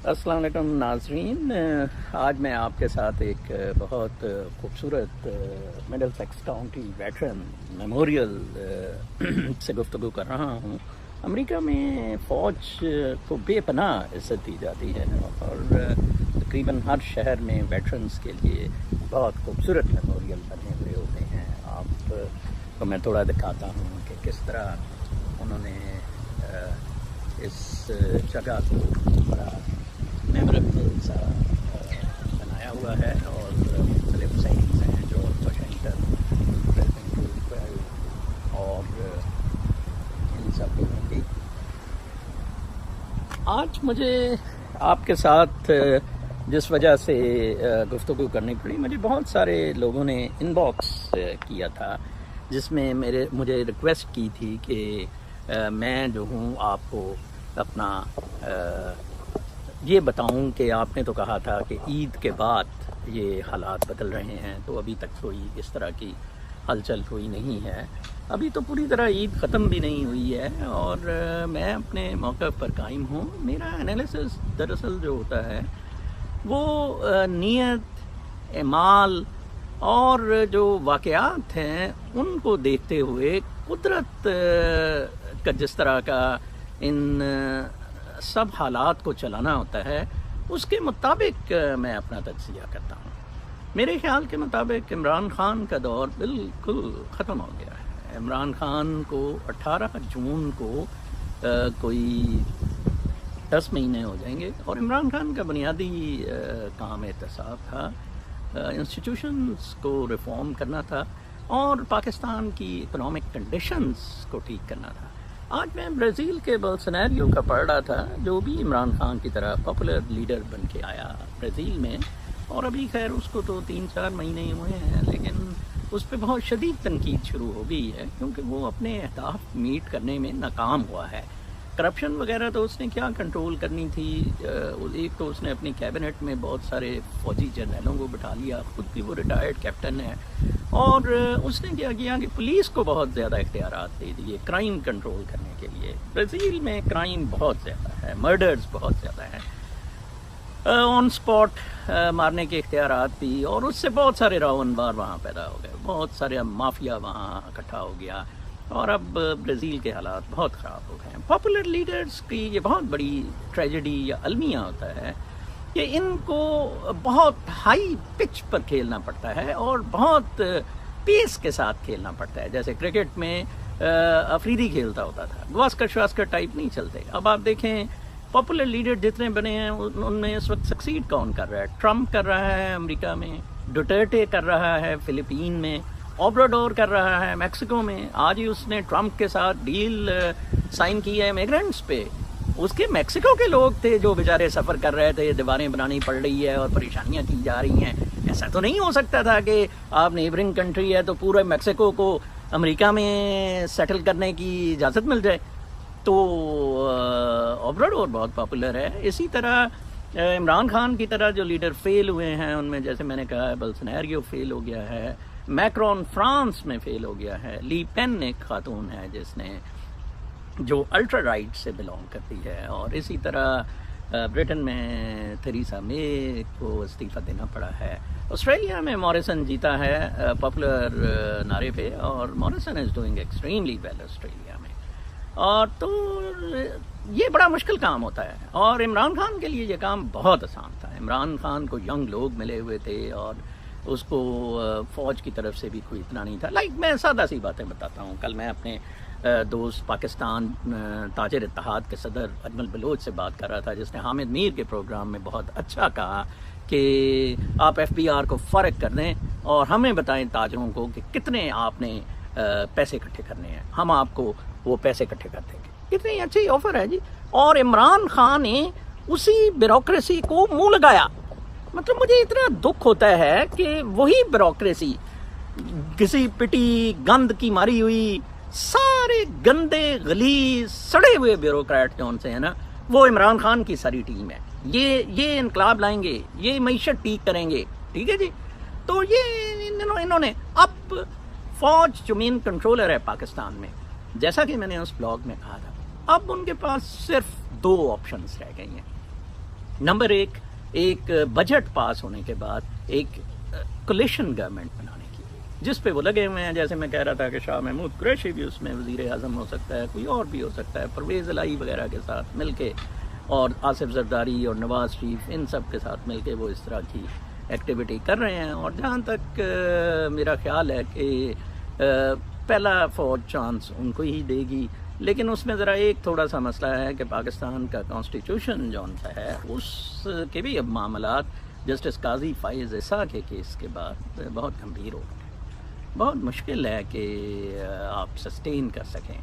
السلام علیکم ناظرین، آج میں آپ کے ساتھ ایک بہت خوبصورت Middlesex County Veteran Memorial سے گفتگو کر رہا ہوں۔ امریکہ میں فوج کو بے پناہ عزت دی جاتی ہے اور تقریباً ہر شہر میں ویٹرنز کے لیے بہت خوبصورت میموریل بنے ہوئے ہوتے ہیں۔ آپ کو میں تھوڑا دکھاتا ہوں کہ کس طرح انہوں نے اس جگہ کو بڑا میموریبل سا بنایا ہوا ہے، اور مختلف سائنس ہیں جو واشنگٹن اور ان سب لوگوں کی۔ آج مجھے آپ کے ساتھ جس وجہ سے گفتگو کرنی پڑی، مجھے بہت سارے لوگوں نے ان باکس کیا تھا جس میں مجھے ریکویسٹ کی تھی کہ میں جو ہوں آپ کو اپنا یہ بتاؤں کہ آپ نے تو کہا تھا کہ عید کے بعد یہ حالات بدل رہے ہیں، تو ابھی تک کوئی اس طرح کی ہلچل کوئی نہیں ہے۔ ابھی تو پوری طرح عید ختم بھی نہیں ہوئی ہے اور میں اپنے موقف پر قائم ہوں۔ میرا انالیسس دراصل جو ہوتا ہے وہ نیت، اعمال اور جو واقعات ہیں ان کو دیکھتے ہوئے قدرت کا جس طرح کا ان سب حالات کو چلانا ہوتا ہے اس کے مطابق میں اپنا تجزیہ کرتا ہوں۔ میرے خیال کے مطابق عمران خان کا دور بالکل ختم ہو گیا ہے۔ عمران خان کو 18 جون کو کوئی 10 مہینے ہو جائیں گے، اور عمران خان کا بنیادی کام احتساب تھا، انسٹیٹیوشنز کو ریفارم کرنا تھا اور پاکستان کی اکنامک کنڈیشنز کو ٹھیک کرنا تھا۔ آج میں برازیل کے بولسونارو کا پڑھ رہا تھا، جو بھی عمران خان کی طرح پاپولر لیڈر بن کے آیا برازیل میں، اور ابھی خیر اس کو تو 3-4 مہینے ہی ہوئے ہیں، لیکن اس پہ بہت شدید تنقید شروع ہو گئی ہے کیونکہ وہ اپنے اہداف میٹ کرنے میں ناکام ہوا ہے۔ کرپشن وغیرہ تو اس نے کیا کنٹرول کرنی تھی، ایک تو اس نے اپنی کیبنٹ میں بہت سارے فوجی جرنیلوں کو بٹھا لیا، خود بھی وہ ریٹائرڈ کیپٹن ہے، اور اس نے کیا کیا کہ پولیس کو بہت زیادہ اختیارات دے دیے کرائم کنٹرول کرنے کے لیے۔ برازیل میں کرائم بہت زیادہ ہے، مرڈرز بہت زیادہ ہیں، آن سپاٹ مارنے کے اختیارات بھی، اور اس سے بہت سارے راو انبار وہاں پیدا ہو گئے، بہت سارے مافیا وہاں اکٹھا ہو گیا، اور اب برازیل کے حالات بہت خراب ہو گئے ہیں۔ پاپولر لیڈرز کی یہ بہت بڑی ٹریجڈی یا المیہ ہوتا ہے کہ ان کو بہت ہائی پچ پر کھیلنا پڑتا ہے اور بہت پیس کے ساتھ کھیلنا پڑتا ہے۔ جیسے کرکٹ میں افریدی کھیلتا ہوتا تھا، گواسکر شواسکر ٹائپ نہیں چلتے۔ اب آپ دیکھیں پاپولر لیڈر جتنے بنے ہیں ان میں اس وقت سکسیڈ کون کر رہا ہے؟ ٹرمپ کر رہا ہے امریکہ میں، ڈوٹرٹے کر رہا ہے فلپین میں، اوبراڈور کر رہا ہے میکسیکو میں۔ آج ہی اس نے ٹرمپ کے ساتھ ڈیل سائن کی ہے امیگرینٹس پہ۔ اس کے میکسیکو کے لوگ تھے جو بیچارے سفر کر رہے تھے، دیواریں بنانی پڑ رہی ہے اور پریشانیاں کی جا رہی ہیں۔ ایسا تو نہیں ہو سکتا تھا کہ آپ نیبرنگ کنٹری ہے تو پورے میکسیکو کو امریکہ میں سیٹل کرنے کی اجازت مل جائے۔ تو اوبراڈور بہت پاپولر ہے۔ اسی طرح عمران خان کی طرح جو لیڈر فیل ہوئے ہیں ان میں جیسے میں نے کہا ہے بولسونارو فیل ہو گیا ہے، میکرون فرانس میں فیل ہو گیا ہے، لی پین ایک خاتون ہے جس نے جو الٹرا رائٹ سے بلانگ کرتی ہے، اور اسی طرح برٹن میں تھریسا مے کو استعفیٰ دینا پڑا ہے۔ آسٹریلیا میں موریسن جیتا ہے پاپولر نعرے پہ، اور Morrison is doing extremely well Australia میں، اور تو یہ بڑا مشکل کام ہوتا ہے، اور عمران خان کے لیے یہ کام بہت آسان تھا۔ عمران خان کو ینگ لوگ ملے ہوئے تھے اور اس کو فوج کی طرف سے بھی کوئی اتنا نہیں تھا۔ میں سادہ سی باتیں بتاتا ہوں۔ کل میں اپنے دوست پاکستان تاجر اتحاد کے صدر اجمل بلوچ سے بات کر رہا تھا، جس نے حامد میر کے پروگرام میں بہت اچھا کہا کہ آپ ایف بی آر کو فارغ کر دیں اور ہمیں بتائیں تاجروں کو کہ کتنے آپ نے پیسے اکٹھے کرنے ہیں، ہم آپ کو وہ پیسے اکٹھے کر دیں گے۔ کتنی اچھی آفر ہے جی، اور عمران خان نے اسی بیوروکریسی کو منہ لگایا۔ مطلب مجھے اتنا دکھ ہوتا ہے کہ وہی بیوروکریسی کسی پٹی گند کی ماری ہوئی، سارے گندے غلیظ سڑے ہوئے بیوروکریٹ جو ان سے ہیں نا، وہ عمران خان کی ساری ٹیم ہے۔ یہ انقلاب لائیں گے، یہ معیشت ٹھیک کریں گے، ٹھیک ہے جی۔ تو یہ انہوں نے اب فوج جو مین کنٹرولر ہے پاکستان میں، جیسا کہ میں نے اس بلاگ میں کہا تھا، اب ان کے پاس صرف 2 آپشنز رہ گئی ہیں، نمبر ایک بجٹ پاس ہونے کے بعد ایک کولیشن گورنمنٹ بنانے کی، جس پہ وہ لگے ہوئے ہیں. جیسے میں کہہ رہا تھا کہ شاہ محمود قریشی بھی اس میں وزیر اعظم ہو سکتا ہے، کوئی اور بھی ہو سکتا ہے، پرویز الہی وغیرہ کے ساتھ مل کے، اور آصف زرداری اور نواز شریف، ان سب کے ساتھ مل کے وہ اس طرح کی ایکٹیویٹی کر رہے ہیں. اور جہاں تک میرا خیال ہے کہ پہلا فوج چانس ان کو ہی دے گی، لیکن اس میں ذرا ایک تھوڑا سا مسئلہ ہے کہ پاکستان کا کانسٹیٹیوشن جو ہے اس کے بھی اب معاملات جسٹس قاضی فائز عیسیٰ کے کیس کے بعد بہت گمبھیر ہو گئے. بہت مشکل ہے کہ آپ سسٹین کر سکیں.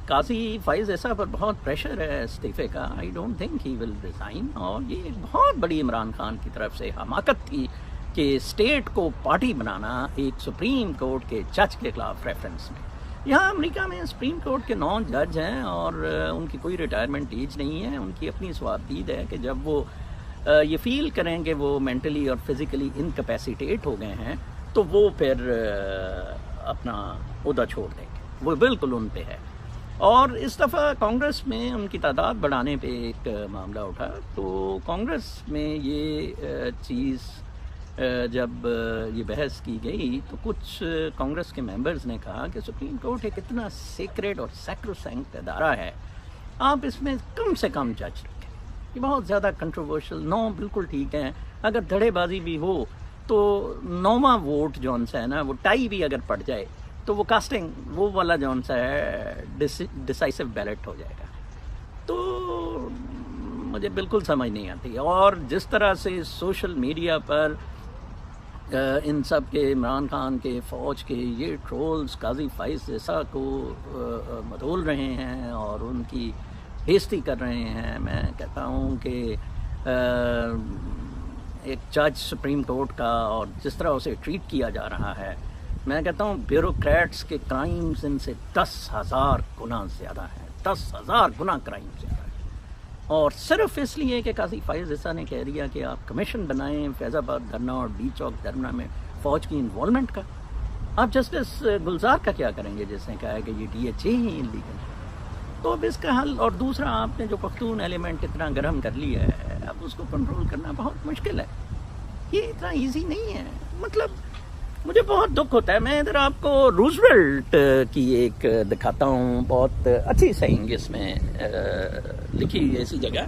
قاضی فائز عیسیٰ پر بہت پریشر ہے استعفے کا. I don't think he will resign. اور یہ ایک بہت بڑی عمران خان کی طرف سے حماقت تھی کہ اسٹیٹ کو پارٹی بنانا ایک سپریم کورٹ کے جج کے خلاف ریفرنس میں. یہاں امریکہ میں سپریم کورٹ کے 9 جج ہیں اور ان کی کوئی ریٹائرمنٹ ایج نہیں ہے. ان کی اپنی سوابدید ہے کہ جب وہ یہ فیل کریں کہ وہ مینٹلی اور فزیکلی انکیپیسیٹیٹ ہو گئے ہیں تو وہ پھر اپنا عہدہ چھوڑ دیں گے. وہ بالکل ان پہ ہے. اور اس دفعہ کانگریس میں ان کی تعداد بڑھانے پہ ایک معاملہ اٹھا تو کانگریس میں یہ چیز جب یہ بحث کی گئی تو کچھ کانگریس کے ممبرز نے کہا کہ سپریم کورٹ ایک اتنا سیکریٹ اور سیکروسینکٹ ادارہ ہے، آپ اس میں کم سے کم جج رکھیں. یہ بہت زیادہ کنٹروورشل. 9 بالکل ٹھیک ہیں، اگر دھڑے بازی بھی ہو تو 9واں ووٹ جون سا ہے نا، وہ ٹائی بھی اگر پڑ جائے تو وہ کاسٹنگ وہ والا جون سا ہے ڈیسائسو بیلٹ ہو جائے گا. تو مجھے بالکل سمجھ نہیں آتی. اور جس طرح سے سوشل میڈیا پر ان سب کے عمران خان کے فوج کے یہ ٹرولز قاضی فائز عیسیٰ کو مدھول رہے ہیں اور ان کی بےزتی کر رہے ہیں، میں کہتا ہوں کہ ایک جج سپریم کورٹ کا اور جس طرح اسے ٹریٹ کیا جا رہا ہے، میں کہتا ہوں بیوروکریٹس کے کرائمز ان سے 10,000 گنا زیادہ ہیں. 10,000 گنا کرائم زیادہ ہے. اور صرف اس لیے کہ قاضی فائز عیسیٰ نے کہہ دیا کہ آپ کمیشن بنائیں فیض آباد دھرنا اور ڈی چوک دھرنا میں فوج کی انوالومنٹ کا. آپ جسٹس گلزار کا کیا کریں گے جس نے کہا ہے کہ یہ DHA ہی انلیگل ہے؟ تو اب اس کا حل. اور دوسرا، آپ نے جو پختون ایلیمنٹ اتنا گرم کر لیا ہے، اب اس کو کنٹرول کرنا بہت مشکل ہے. یہ اتنا ایزی نہیں ہے. مطلب مجھے بہت دکھ ہوتا ہے. میں ادھر آپ کو روزویلٹ کی ایک دکھاتا ہوں، بہت اچھی سینگ اس میں لکھی ہوئی ہے اسی جگہ،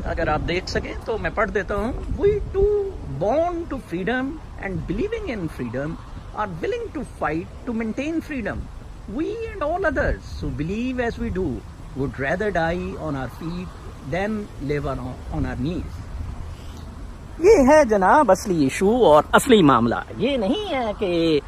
اگر آپ دیکھ سکیں تو میں پڑھ دیتا ہوں. We too born to freedom and believing in freedom are willing to fight to maintain freedom. We and all others who believe as we do would rather die on our feet than live on our knees. یہ ہے جناب اصلی issue اور اصلی معاملہ. یہ نہیں ہے کہ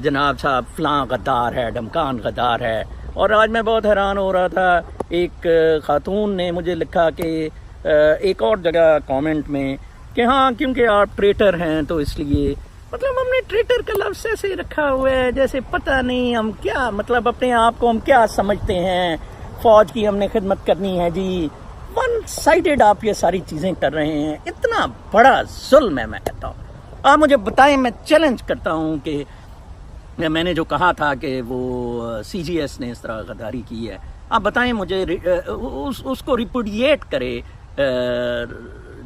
جناب صاحب فلاں غدار ہے، ڈمکان غدار ہے. اور آج میں بہت حیران ہو رہا تھا، ایک خاتون نے مجھے لکھا کہ ایک اور جگہ کامنٹ میں کہ ہاں کیونکہ آپ ٹریٹر ہیں تو اس لیے، مطلب ہم نے ٹریٹر کا لفظ ایسے رکھا ہوا ہے جیسے پتہ نہیں ہم کیا، مطلب اپنے آپ کو ہم کیا سمجھتے ہیں، فوج کی ہم نے خدمت کرنی ہے جی. ون سائیڈڈ آپ یہ ساری چیزیں کر رہے ہیں. اتنا بڑا ظلم ہے. میں کہتا ہوں آپ مجھے بتائیں، میں چیلنج کرتا ہوں کہ میں نے جو کہا تھا کہ وہ CGS نے اس طرح غداری کی ہے، آپ بتائیں مجھے اس کو ریپوڈیٹ کرے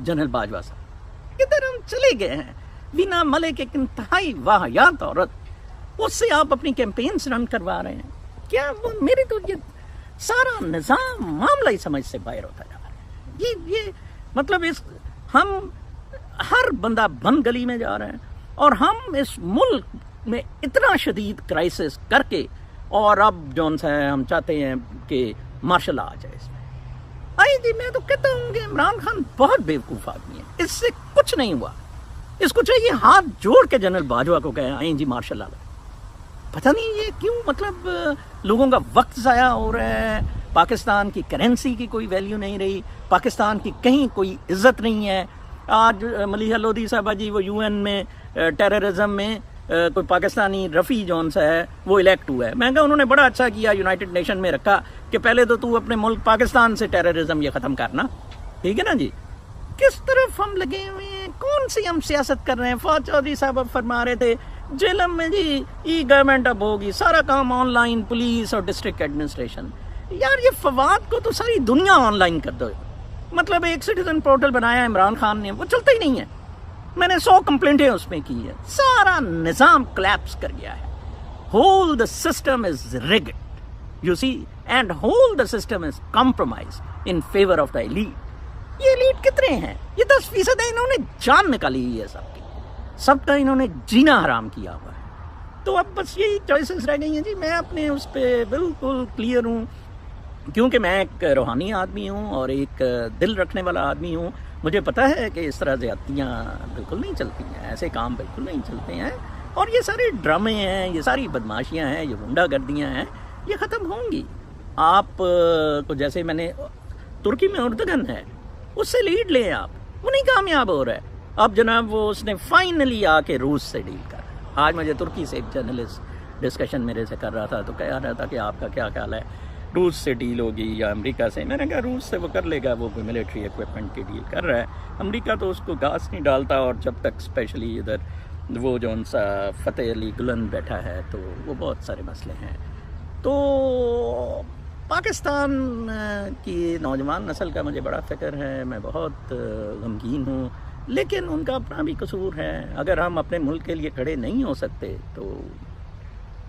جنرل باجوہ صاحب. ادھر ہم چلے گئے ہیں. بینا ملک ایک انتہائی واہیات عورت، اس سے آپ اپنی کیمپینز رن کروا رہے ہیں. کیا وہ میری تو یہ سارا نظام معاملہ ہی سمجھ سے باہر ہوتا جا رہا ہے. یہ مطلب ہم ہر بندہ بند گلی میں جا رہے ہیں اور ہم اس ملک میں اتنا شدید کرائسس کر کے، اور اب جون سا ہے ہم چاہتے ہیں کہ مارشل آ جائے اس میں. آئی جی میں تو کہتا ہوں کہ عمران خان بہت بیوقوف آدمی ہے. اس سے کچھ نہیں ہوا. اس کو چاہیے ہاتھ جوڑ کے جنرل باجوہ کو کہیں آئیں جی مارشل آ. پتہ نہیں یہ کیوں، مطلب لوگوں کا وقت ضائع ہو رہا ہے. پاکستان کی کرنسی کی کوئی ویلیو نہیں رہی، پاکستان کی کہیں کوئی عزت نہیں ہے. آج ملیحہ لودھی صاحبہ جی وہ UN میں ٹیررزم میں کوئی پاکستانی رفیع جون سا ہے وہ الیکٹ ہوا ہے. میں کہا انہوں نے بڑا اچھا کیا یونائٹڈ نیشن میں رکھا کہ پہلے تو اپنے ملک پاکستان سے ٹیررزم یہ ختم کرنا. ٹھیک ہے نا جی. کس طرف ہم لگے ہوئے ہیں، کون سی ہم سیاست کر رہے ہیں. فواد چودھری صاحب اب فرما رہے تھے جیلم میں جی ای گورنمنٹ اب ہوگی، سارا کام آن لائن، پولیس اور ڈسٹرکٹ ایڈمنسٹریشن. یار یہ فواد کو تو ساری دنیا آن لائن کر دو. مطلب ایک سٹیزن پورٹل بنایا عمران خان نے, وہ چلتا ہی نہیں ہے. میں نے 100 کمپلینٹیں اس میں کی ہیں. سارا نظام کلیپس کر گیا ہے. Whole the system is rigged, you see, and whole the system is compromised in favor of the elite. یہ ایلیٹ کتنے ہیں؟ یہ 10% ہے. انہوں نے جان نکالی ہوئی ہے سب کی, سب کا انہوں نے جینا حرام کیا ہوا ہے. تو اب بس یہی چوائسیز رہ گئی ہیں جی. میں اپنے اس پہ بالکل کلیئر ہوں, کیونکہ میں ایک روحانی آدمی ہوں اور ایک دل رکھنے والا آدمی ہوں. مجھے پتہ ہے کہ اس طرح زیادتیاں بالکل نہیں چلتی ہیں, ایسے کام بالکل نہیں چلتے ہیں, اور یہ سارے ڈرامے ہیں, یہ ساری بدماشیاں ہیں, یہ غنڈہ گردیاں ہیں, یہ ختم ہوں گی. آپ کو جیسے میں نے ترکی میں اردگن ہے, اس سے لیڈ لیں آپ, وہ نہیں کامیاب ہو رہا ہے. اب جناب وہ اس نے فائنلی آ کے روس سے ڈیل کر. آج مجھے ترکی سے ایک جرنلسٹ ڈسکشن میرے سے کر رہا تھا, تو کہہ رہا تھا کہ آپ کا کیا خیال ہے, روس سے ڈیل ہوگی یا امریکہ سے؟ میں نے کہا روس سے وہ کر لے گا, وہ کوئی ملٹری ایکوپمنٹ کی ڈیل کر رہا ہے. امریکہ تو اس کو گھاس نہیں ڈالتا, اور جب تک اسپیشلی ادھر وہ جو ان سا فتح علی گلن بیٹھا ہے, تو وہ بہت سارے مسئلے ہیں. تو پاکستان کی نوجوان نسل کا مجھے بڑا فکر ہے, میں بہت غمگین ہوں, لیکن ان کا اپنا بھی قصور ہے. اگر ہم اپنے ملک کے لیے کھڑے نہیں ہو سکتے تو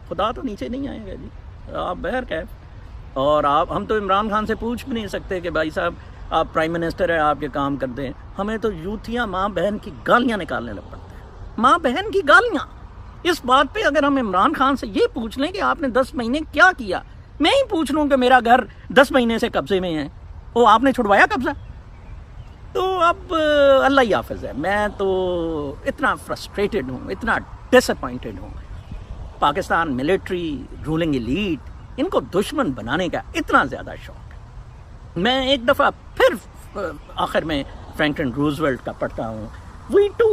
خدا تو نیچے نہیں آئے گا جی. آپ بہرکیف, اور ہم تو عمران خان سے پوچھ بھی نہیں سکتے کہ بھائی صاحب آپ پرائم منسٹر ہیں, آپ کے کام کر دیں. ہمیں تو یوتھیاں ماں بہن کی گالیاں نکالنے لگ پڑتے ہیں, ماں بہن کی گالیاں. اس بات پہ اگر ہم عمران خان سے یہ پوچھ لیں کہ آپ نے 10 مہینے کیا کیا, میں ہی پوچھ لوں کہ میرا گھر 10 مہینے سے قبضے میں ہے, وہ آپ نے چھڑوایا قبضہ, تو اب اللہ ہی حافظ ہے. میں تو اتنا فرسٹریٹڈ ہوں, اتنا ڈس اپوائنٹڈ ہوں. پاکستان ملٹری, رولنگ ایلیٹ, ان کو دشمن بنانے کا اتنا زیادہ شوق ہے. میں ایک دفعہ پھر آخر میں فرینکلن روزویلٹ کا پڑھتا ہوں, وی to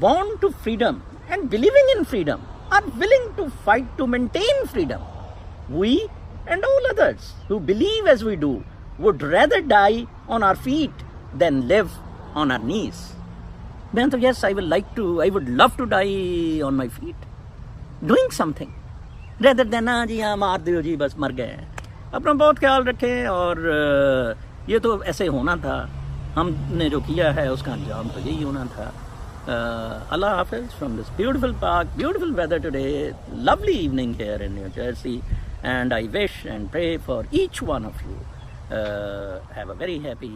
born to freedom and believing in freedom are willing to fight to maintain freedom. We and all others who believe as we do would rather die on our feet than live on our knees. Then so yes, I would love to die on my feet doing something rather than جی ہاں مار دیو جی بس مر گئے ہیں. اپنا بہت خیال رکھیں, اور یہ تو ایسے ہونا تھا, ہم نے جو کیا ہے اس کا انجام تو یہی ہونا تھا. Allah Hafiz from this beautiful park, beautiful weather today, lovely evening here in New Jersey, and I wish and pray for each one of you have a very happy